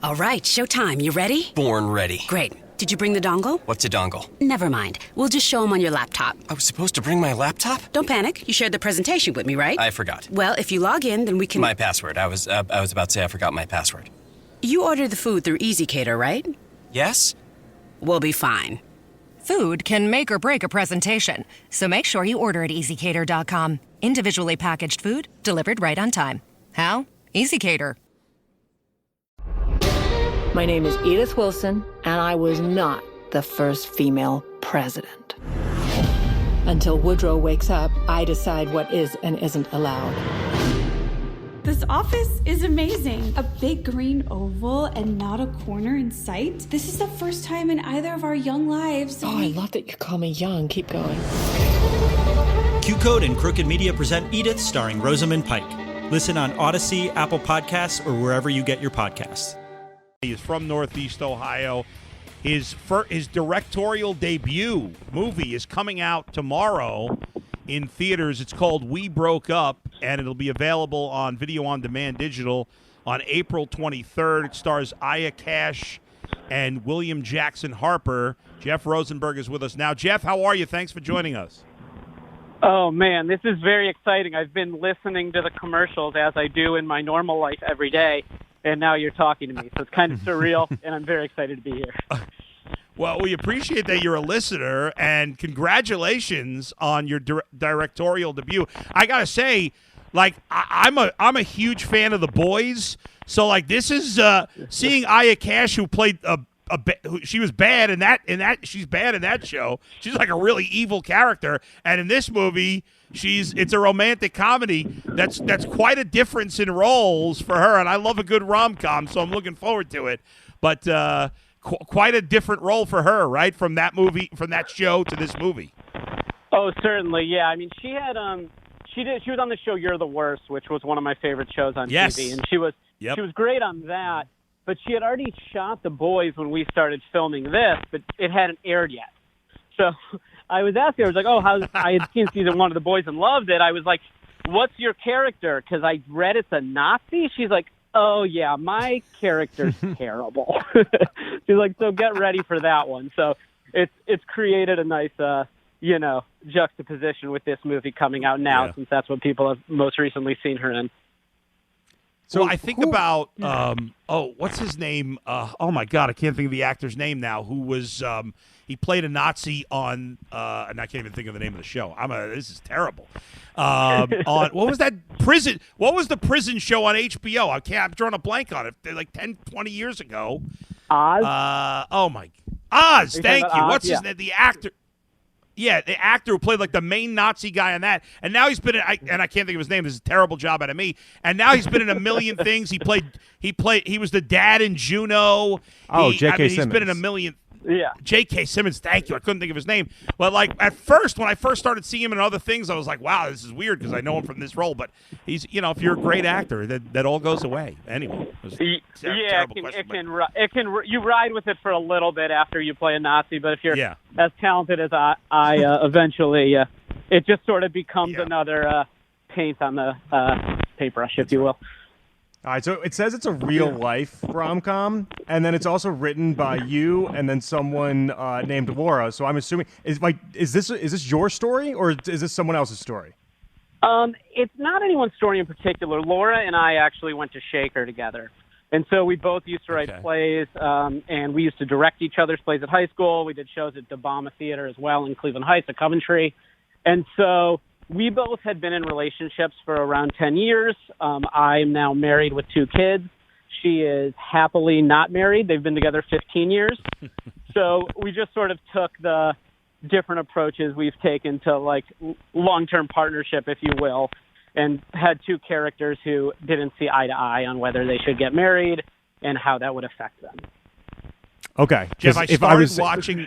All right, showtime. You ready? Born ready. Great. Did you bring the dongle? What's a dongle? Never mind. We'll just show them on your laptop. I was supposed to bring my laptop? Don't panic. You shared the presentation with me, right? I forgot. Well, if you log in, then we can... My password. I was about to say I forgot my password. You ordered the food through EasyCater, right? Yes? We'll be fine. Food can make or break a presentation, so make sure you order at EasyCater.com. Individually packaged food delivered right on time. How? EasyCater. My name is Edith Wilson, and I was not the first female president. Until Woodrow wakes up, I decide what is and isn't allowed. This office is amazing. A big green oval and not a corner in sight. This is the first time in either of our young lives. Oh, I love that you call me young. Keep going. Q-Code and Crooked Media present Edith, starring Rosamund Pike. Listen on Odyssey, Apple Podcasts, or wherever you get your podcasts. He is from Northeast Ohio. His directorial debut movie is coming out tomorrow in theaters. It's called We Broke Up, and it'll be available on video on demand digital on April 23rd. It stars Aya Cash and William Jackson Harper. Jeff Rosenberg is with us now. Jeff, how are you? Thanks for joining us. Oh, man, this is very exciting. I've been listening to the commercials as I do in my normal life every day, and now you're talking to me. So it's kind of surreal, and I'm very excited to be here. Well, we appreciate that you're a listener, and congratulations on your directorial debut. I got to say, like, I'm a huge fan of The Boys, so, like, this is seeing Aya Cash, who played she was bad in that she's bad in that show. She's like a really evil character, and in this movie, it's a romantic comedy. That's quite a difference in roles for her, and I love a good rom-com, so I'm looking forward to it. But quite a different role for her, right? From that movie, from that show to this movie. Oh, certainly, yeah. I mean, she had she was on the show You're the Worst, which was one of my favorite shows on TV, and she was great on that. But she had already shot The Boys when we started filming this, but it hadn't aired yet. So I was asking her, I was like, I had seen season 1 of The Boys and loved it. I was like, what's your character? Because I read it's a Nazi. She's like, oh, yeah, my character's terrible. She's like, so get ready for that one. So it's created a nice, juxtaposition with this movie coming out now, since that's what people have most recently seen her in. So I think about, what's his name? Oh, my God, I can't think of the actor's name now, who was, he played a Nazi on, and I can't even think of the name of the show. This is terrible. On, what was that prison? What was the prison show on HBO? I'm drawing a blank on it. Like 10, 20 years ago. Oz? Oz, thank you. Oz? What's his name? The actor. Yeah, the actor who played like the main Nazi guy on that, and now he's been in, and I can't think of his name. This is a terrible job out of me. And now he's been in a million things. He was the dad in Juno. J.K. Simmons. He's been in a million. Yeah, J.K. Simmons. Thank you. I couldn't think of his name. But like at first, when I first started seeing him in other things, I was like, wow, this is weird because I know him from this role. But he's, if you're a great actor, that all goes away. Anyway, you ride with it for a little bit after you play a Nazi, but if you're as talented as I eventually, it just sort of becomes another paint on the paintbrush, if you will. All right, so it says it's a real-life rom-com, and then it's also written by you and then someone named Laura. So I'm assuming is this your story or is this someone else's story? It's not anyone's story in particular. Laura and I actually went to Shaker together, and so we both used to write plays, and we used to direct each other's plays at high school. We did shows at the Obama Theater as well in Cleveland Heights at Coventry, and so we both had been in relationships for around 10 years. I'm now married with 2 kids. She is happily not married. They've been together 15 years. So we just sort of took the different approaches we've taken to like long-term partnership, if you will, and had 2 characters who didn't see eye to eye on whether they should get married and how that would affect them. Okay. Jeff, I started watching.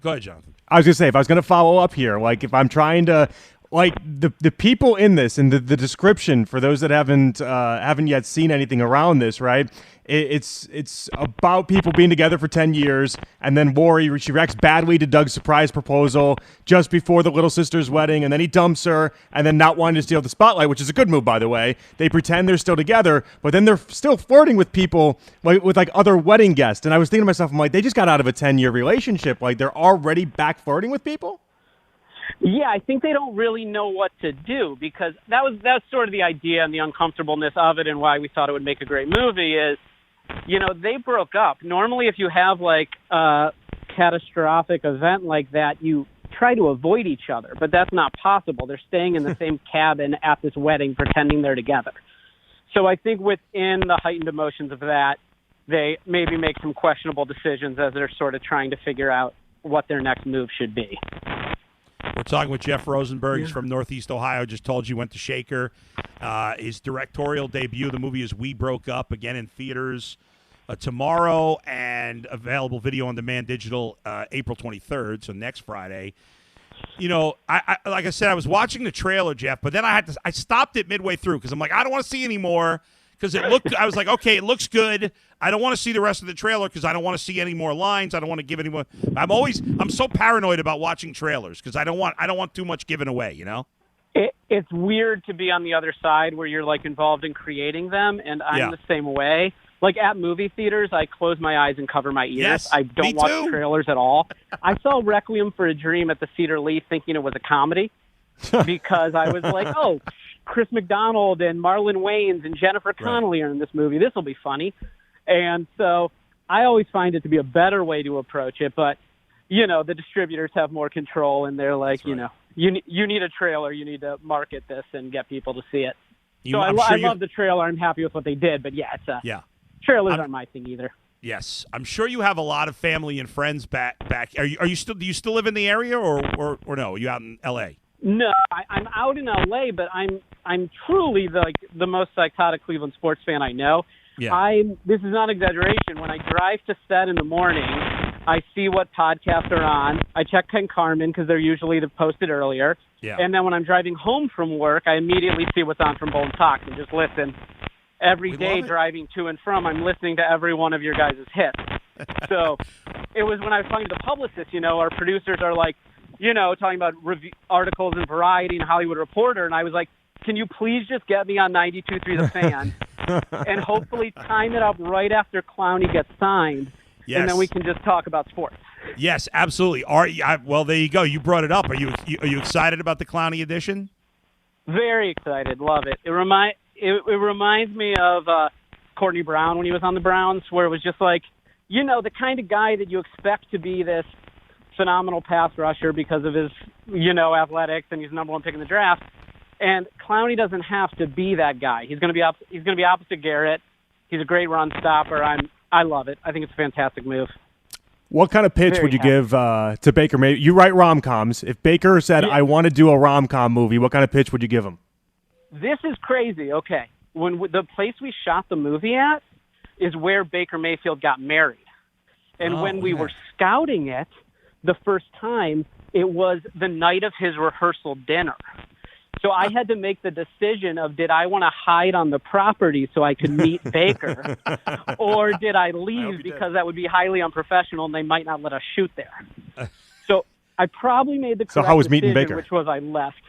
Go ahead, Jonathan. I was going to say, if I was going to follow up here, like if I'm trying to, like the people in this and the description for those that haven't yet seen anything around this, right? It's about people being together for 10 years, and then Lori, she reacts badly to Doug's surprise proposal just before the little sister's wedding, and then he dumps her, and then not wanting to steal the spotlight, which is a good move, by the way. They pretend they're still together, but then they're still flirting with people, with other wedding guests. And I was thinking to myself, I'm like, they just got out of a 10-year relationship. Like, they're already back flirting with people? Yeah, I think they don't really know what to do, because that's sort of the idea and the uncomfortableness of it, and why we thought it would make a great movie is, they broke up. Normally, if you have like a catastrophic event like that, you try to avoid each other, but that's not possible. They're staying in the same cabin at this wedding, pretending they're together. So I think within the heightened emotions of that, they maybe make some questionable decisions as they're sort of trying to figure out what their next move should be. We're talking with Jeff Rosenberg. He's from Northeast Ohio. Just told you went to Shaker. His directorial debut, the movie is We Broke Up, again in theaters tomorrow, and available video on demand digital April 23rd, so next Friday. I like I said, I was watching the trailer, Jeff, but then I stopped it midway through because I'm like, I don't want to see any more, because I was like, okay, it looks good. I don't want to see the rest of the trailer because I don't want to see any more lines. I don't want to give any more. I'm so paranoid about watching trailers because I don't want too much given away, It's weird to be on the other side where you're like involved in creating them, and I'm the same way. Like at movie theaters, I close my eyes and cover my ears. Yes, I don't watch trailers at all. I saw Requiem for a Dream at the Cedar Lee thinking it was a comedy because I was like, oh, Chris McDonald and Marlon Wayans and Jennifer Connelly are in this movie. This will be funny. And so I always find it to be a better way to approach it. But, the distributors have more control, and they're like, you need a trailer. You need to market this and get people to see it. I love the trailer. I'm happy with what they did. But, trailers aren't my thing either. Yes. I'm sure you have a lot of family and friends back. Do you still live in the area or no? Are you out in L.A.? No, I'm out in L.A., but I'm truly the most psychotic Cleveland sports fan I know. Yeah. This is not exaggeration. When I drive to set in the morning, I see what podcasts are on. I check Ken Carmen because they're usually posted earlier. Yeah. And then when I'm driving home from work, I immediately see what's on from Bone Talks and just listen. Every day driving to and from, I'm listening to every one of your guys' hits. So it was when I was talking to the publicist, our producers are like, talking about articles in Variety and Hollywood Reporter, and I was like, can you please just get me on 92.3 The Fan and hopefully time it up right after Clowney gets signed, and then we can just talk about sports. Yes, absolutely. Well, there you go. You brought it up. Are you excited about the Clowney edition? Very excited. Love it. It reminds me of Courtney Brown when he was on the Browns, where it was just like, the kind of guy that you expect to be this phenomenal pass rusher because of his, athletics, and he's number one pick in the draft. And Clowney doesn't have to be that guy. He's going to be opposite Garrett. He's a great run stopper. I love it. I think it's a fantastic move. What kind of pitch would you give to Baker? Maybe you write rom-coms. If Baker said, I want to do a rom-com movie, what kind of pitch would you give him? This is crazy. Okay. The place we shot the movie at is where Baker Mayfield got married. And when we were scouting it the first time, it was the night of his rehearsal dinner. So I had to make the decision of, did I want to hide on the property so I could meet Baker, or did I leave because that would be highly unprofessional and they might not let us shoot there? So I probably made the correct how was decision, meeting Baker? Which was I left.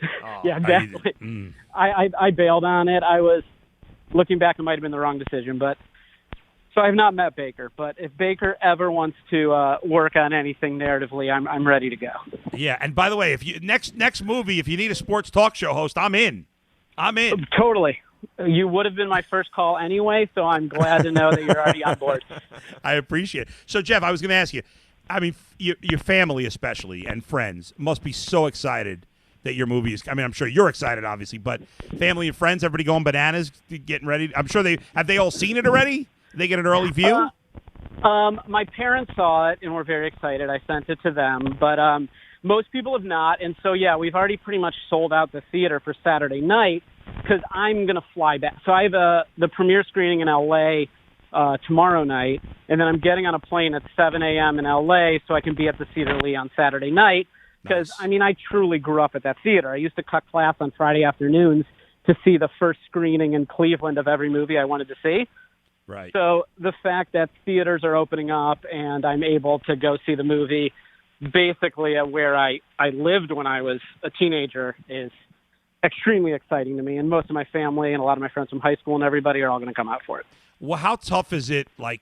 Yeah, exactly. I bailed on it. I was looking back, it might have been the wrong decision, but so I've not met Baker. But if Baker ever wants to work on anything narratively, I'm ready to go. Yeah, and by the way, if you next movie, if you need a sports talk show host, I'm in. Totally. You would have been my first call anyway, so I'm glad to know that you're already on board. I appreciate it. So, Jeff, I was going to ask you, I mean, your family especially and friends must be so excited that your movie is – I mean, I'm sure you're excited, obviously, but family and friends, everybody going bananas, getting ready. I'm sure have they all seen it already? Did they get an early view? My parents saw it and were very excited. I sent it to them, but most people have not. And so, yeah, we've already pretty much sold out the theater for Saturday night because I'm going to fly back. So I have the premiere screening in L.A. Tomorrow night, and then I'm getting on a plane at 7 a.m. in L.A. so I can be at the Cedar Lee on Saturday night because, I mean, I truly grew up at that theater. I used to cut class on Friday afternoons to see the first screening in Cleveland of every movie I wanted to see. Right. So the fact that theaters are opening up and I'm able to go see the movie basically at where I lived when I was a teenager is extremely exciting to me. And most of my family and a lot of my friends from high school and everybody are all going to come out for it. Well, how tough is it? Like,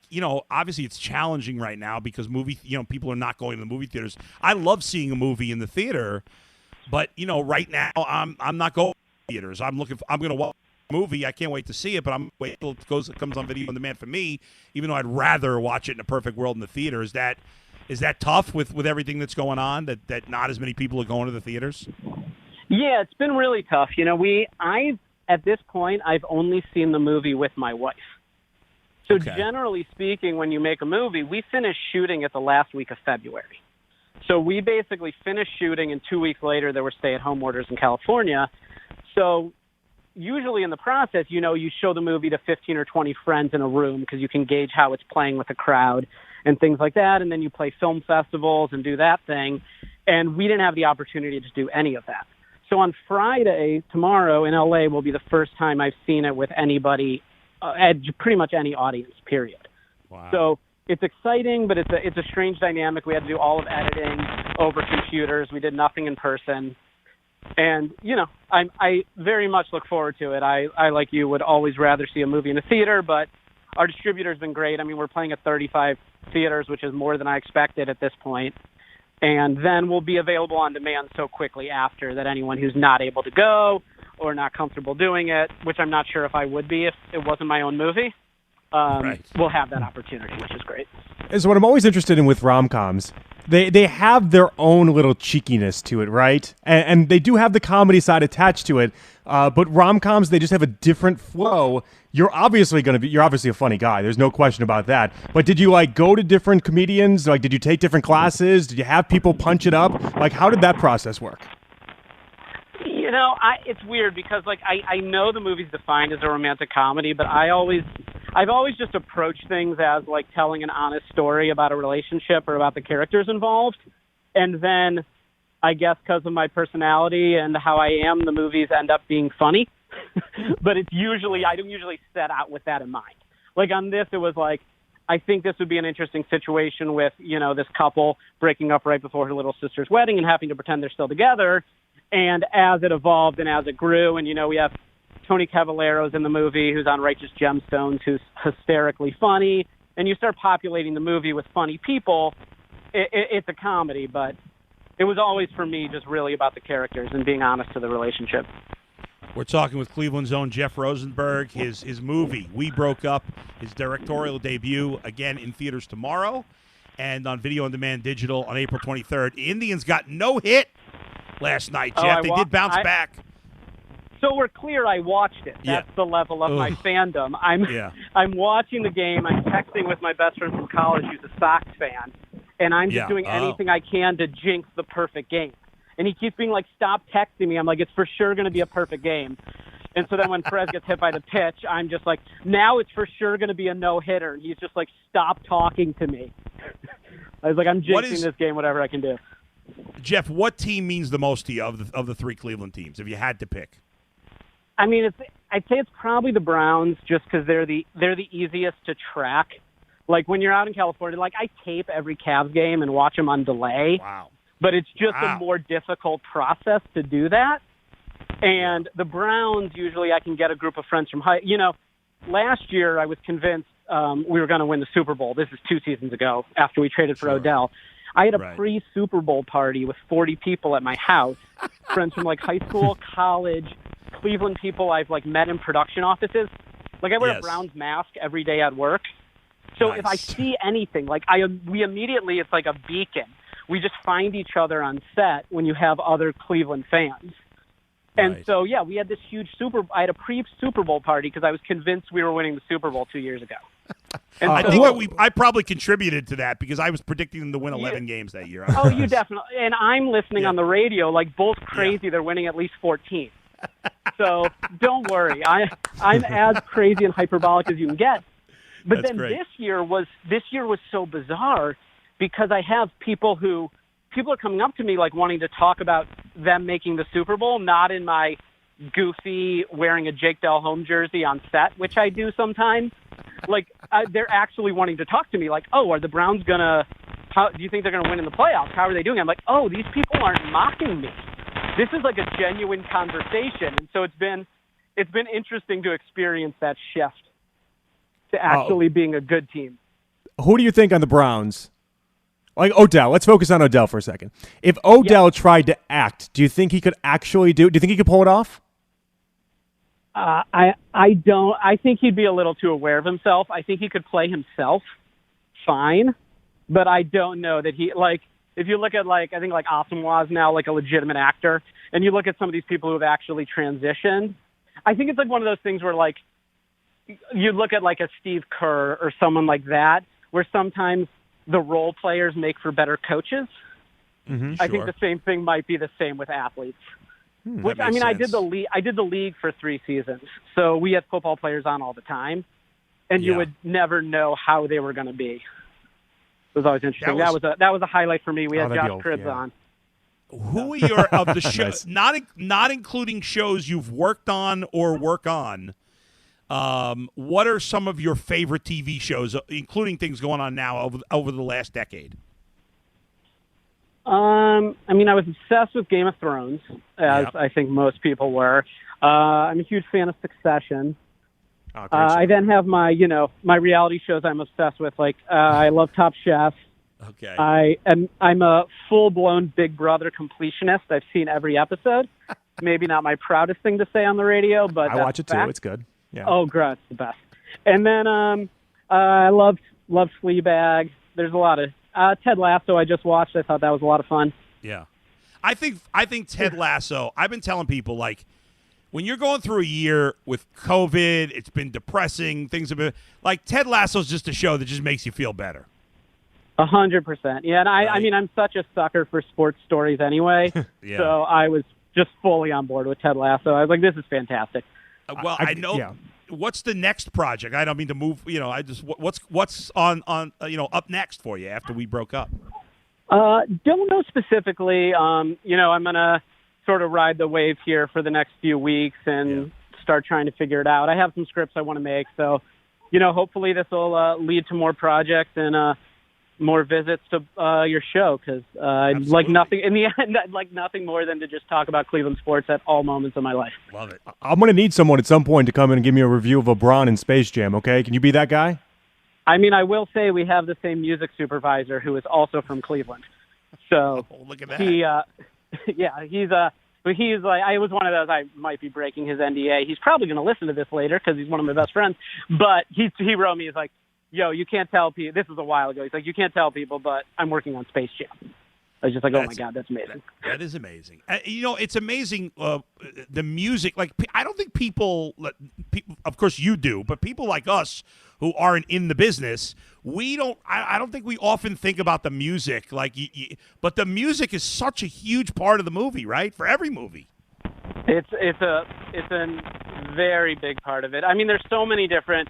obviously it's challenging right now because people are not going to the movie theaters. I love seeing a movie in the theater, but right now I'm not going to theaters. I'm going to watch a movie. I can't wait to see it, but I'm waiting till it comes on video on demand for me. Even though I'd rather watch it in a perfect world in the theater. Is that tough with everything that's going on? That not as many people are going to the theaters. Yeah, it's been really tough. At this point I've only seen the movie with my wife. So generally speaking, when you make a movie, we finish shooting at the last week of February. So we basically finished shooting, and 2 weeks later there were stay-at-home orders in California. So usually in the process, you show the movie to 15 or 20 friends in a room because you can gauge how it's playing with the crowd and things like that, and then you play film festivals and do that thing. And we didn't have the opportunity to do any of that. So on Friday, tomorrow, in L.A., will be the first time I've seen it with anybody at pretty much any audience, period. Wow. So it's exciting, but it's a strange dynamic. We had to do all of editing over computers. We did nothing in person. And, I very much look forward to it. I, like you, would always rather see a movie in a theater, but our distributor's been great. I mean, we're playing at 35 theaters, which is more than I expected at this point. And then we'll be available on demand so quickly after that anyone who's not able to go or not comfortable doing it, which I'm not sure if I would be if it wasn't my own movie, will have that opportunity, which is great. And so what I'm always interested in with rom-coms, they have their own little cheekiness to it, right? And they do have the comedy side attached to it, but rom-coms, they just have a different flow. You're obviously a funny guy. There's no question about that. But did you go to different comedians? Did you take different classes? Did you have people punch it up? How did that process work? It's weird because I know the movie's defined as a romantic comedy, but I've always just approached things as telling an honest story about a relationship or about the characters involved. And then I guess because of my personality and how I am, the movies end up being funny. But I don't usually set out with that in mind. On this, it was I think this would be an interesting situation with, this couple breaking up right before her little sister's wedding and having to pretend they're still together. And as it evolved and as it grew, and, we have Tony Cavallero's in the movie who's on Righteous Gemstones, who's hysterically funny, and you start populating the movie with funny people, it's a comedy, but it was always, for me, just really about the characters and being honest to the relationship. We're talking with Cleveland's own Jeff Rosenberg. His movie, We Broke Up, his directorial debut, again in theaters tomorrow and on video on demand digital on April 23rd. Indians got no hit last night, Jeff. They did bounce back. So we're clear, I watched it. That's the level of my fandom. I'm watching the game. I'm texting with my best friend from college who's a Sox fan, and I'm just doing anything I can to jinx the perfect game. And he keeps being stop texting me. I'm it's for sure going to be a perfect game. And so then when Perez gets hit by the pitch, I'm just now it's for sure going to be a no-hitter. And he's just stop talking to me. I was I'm jinxing this game, whatever I can do. Jeff, what team means the most to you of the three Cleveland teams, if you had to pick? I mean, I'd say it's probably the Browns, just because they're the easiest to track. When you're out in California, I tape every Cavs game and watch them on delay. Wow. But it's just a more difficult process to do that. And the Browns, usually I can get a group of friends from last year I was convinced we were going to win the Super Bowl. This is 2 seasons ago after we traded for Odell. I had a pre-Super Bowl party with 40 people at my house, friends from high school, college, Cleveland people I've met in production offices. I wear a Browns mask every day at work. So if I see anything, we immediately, it's like a beacon. We just find each other on set when you have other Cleveland fans. And so, we had this huge I had a pre-Super Bowl party because I was convinced we were winning the Super Bowl 2 years ago. And I probably contributed to that because I was predicting them to win 11 games that year. Oh, you definitely. And I'm listening on the radio both crazy. They're winning at least 14. So don't worry. I'm as crazy and hyperbolic as you can get. But then this year was so bizarre because I have people are coming up to me wanting to talk about them making the Super Bowl, not in my goofy wearing a Jake Del Home jersey on set, which I do sometimes. they're actually wanting to talk to me. Like, oh, are the Browns gonna? How do you think they're gonna win in the playoffs? How are they doing? I'm like, oh, these people aren't mocking me. This is like a genuine conversation, and so it's been interesting to experience that shift to actually being a good team. Who do you think on the Browns? Like Odell. Let's focus on Odell for a second. If Odell tried to act, do you think he could actually do it? Do you think he could pull it off? I don't. I think he'd be a little too aware of himself. I think he could play himself fine, but I don't know that he, like, if you look at, like, I think, like, Asamoah is now, like, a legitimate actor, and you look at some of these people who have actually transitioned, I think it's, like, one of those things where, like, you look at, like, a Steve Kerr or someone like that, where sometimes the role players make for better coaches. I think the same thing might be the same with athletes. Which, I mean, I did the league for 3 seasons, so we had football players on all the time, and you would never know how they were going to be. It was always interesting. That was a highlight for me. We had Josh Cribbs on. Who are your of the shows? Not including shows you've worked on or work on. What are some of your favorite TV shows, including things going on now over the last decade? I mean, I was obsessed with Game of Thrones, as I think most people were. I'm a huge fan of Succession. I then have my reality shows I'm obsessed with. Like, I love Top Chef. Okay. I'm a full-blown Big Brother completionist. I've seen every episode. Maybe not my proudest thing to say on the radio, but I watch it too. It's good. Yeah. Oh, gross, the best. And then I love Fleabag. There's a lot of Ted Lasso. I just watched. I thought that was a lot of fun. Yeah, I think Ted Lasso. I've been telling people, like, when you're going through a year with COVID, it's been depressing. Things have been like Ted Lasso's just a show that just makes you feel better. 100%. Yeah, and I mean, I'm such a sucker for sports stories anyway. Yeah. So I was just fully on board with Ted Lasso. I was like, this is fantastic. Well, I know. Yeah. What's the next project? I don't mean to move. I just what's on up next for you after we broke up. Don't know specifically. I'm gonna sort of ride the wave here for the next few weeks and start trying to figure it out. I have some scripts I want to make, so hopefully this will lead to more projects and more visits to your show, because I'd like nothing in the end. I'd like nothing more than to just talk about Cleveland sports at all moments of my life. Love it. I'm going to need someone at some point to come in and give me a review of LeBron and Space Jam, okay? Can you be that guy? I mean, I will say we have the same music supervisor who is also from Cleveland. So look at that. He's like, I was one of those, I might be breaking his NDA. He's probably going to listen to this later because he's one of my best friends. But he wrote me, he's like, yo, you can't tell people, this was a while ago, he's like, you can't tell people, but I'm working on Space Jam. I was just like, oh my God, that's amazing. That is amazing. It's amazing, the music. Like, I don't think people, of course you do, but people like us who aren't in the business, I don't think we often think about the music. But the music is such a huge part of the movie, right? For every movie. It's a very big part of it. I mean, there's so many different.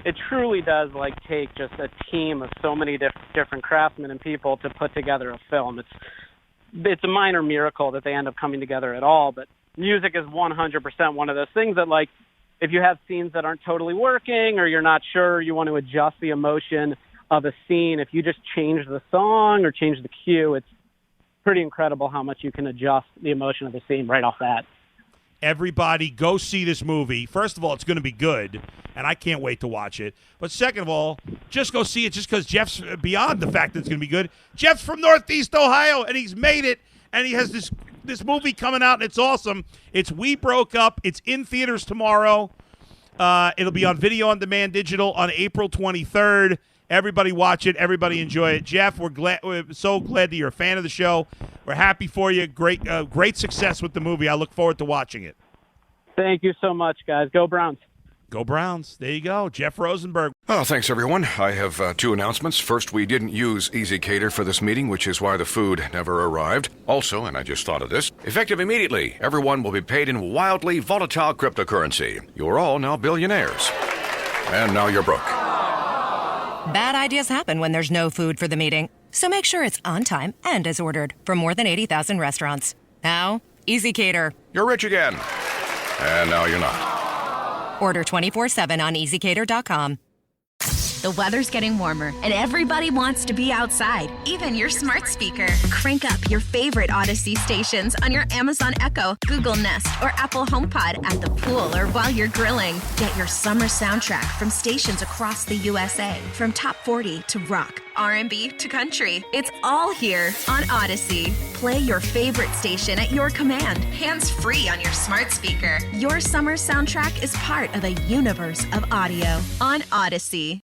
It truly does take just a team of so many different craftsmen and people to put together a film. It's a minor miracle that they end up coming together at all. But music is 100% one of those things that, like, if you have scenes that aren't totally working or you're not sure, you want to adjust the emotion of a scene. If you just change the song or change the cue, it's pretty incredible how much you can adjust the emotion of the scene right off that. Everybody, go see this movie. First of all, it's going to be good, and I can't wait to watch it. But second of all, just go see it just because Jeff's beyond the fact that it's going to be good. Jeff's from Northeast Ohio, and he's made it, and he has this movie coming out, and it's awesome. It's We Broke Up. It's in theaters tomorrow. It'll be on video on demand digital on April 23rd. Everybody watch it. Everybody enjoy it. Jeff, we're so glad that you're a fan of the show. We're happy for you. Great success with the movie. I look forward to watching it. Thank you so much, guys. Go Browns. Go Browns. There you go. Jeff Rosenberg. Oh, thanks, everyone. I have 2 announcements. First, we didn't use EasyCater for this meeting, which is why the food never arrived. Also, and I just thought of this, effective immediately, everyone will be paid in wildly volatile cryptocurrency. You're all now billionaires. And now you're broke. Bad ideas happen when there's no food for the meeting. So make sure it's on time and as ordered from more than 80,000 restaurants. Now, EasyCater. You're rich again. And now you're not. Order 24/7 on EasyCater.com. The weather's getting warmer, and everybody wants to be outside, even your smart speaker. Crank up your favorite Odyssey stations on your Amazon Echo, Google Nest, or Apple HomePod at the pool or while you're grilling. Get your summer soundtrack from stations across the USA, from top 40 to rock, R&B to country. It's all here on Odyssey. Play your favorite station at your command, hands-free on your smart speaker. Your summer soundtrack is part of a universe of audio on Odyssey.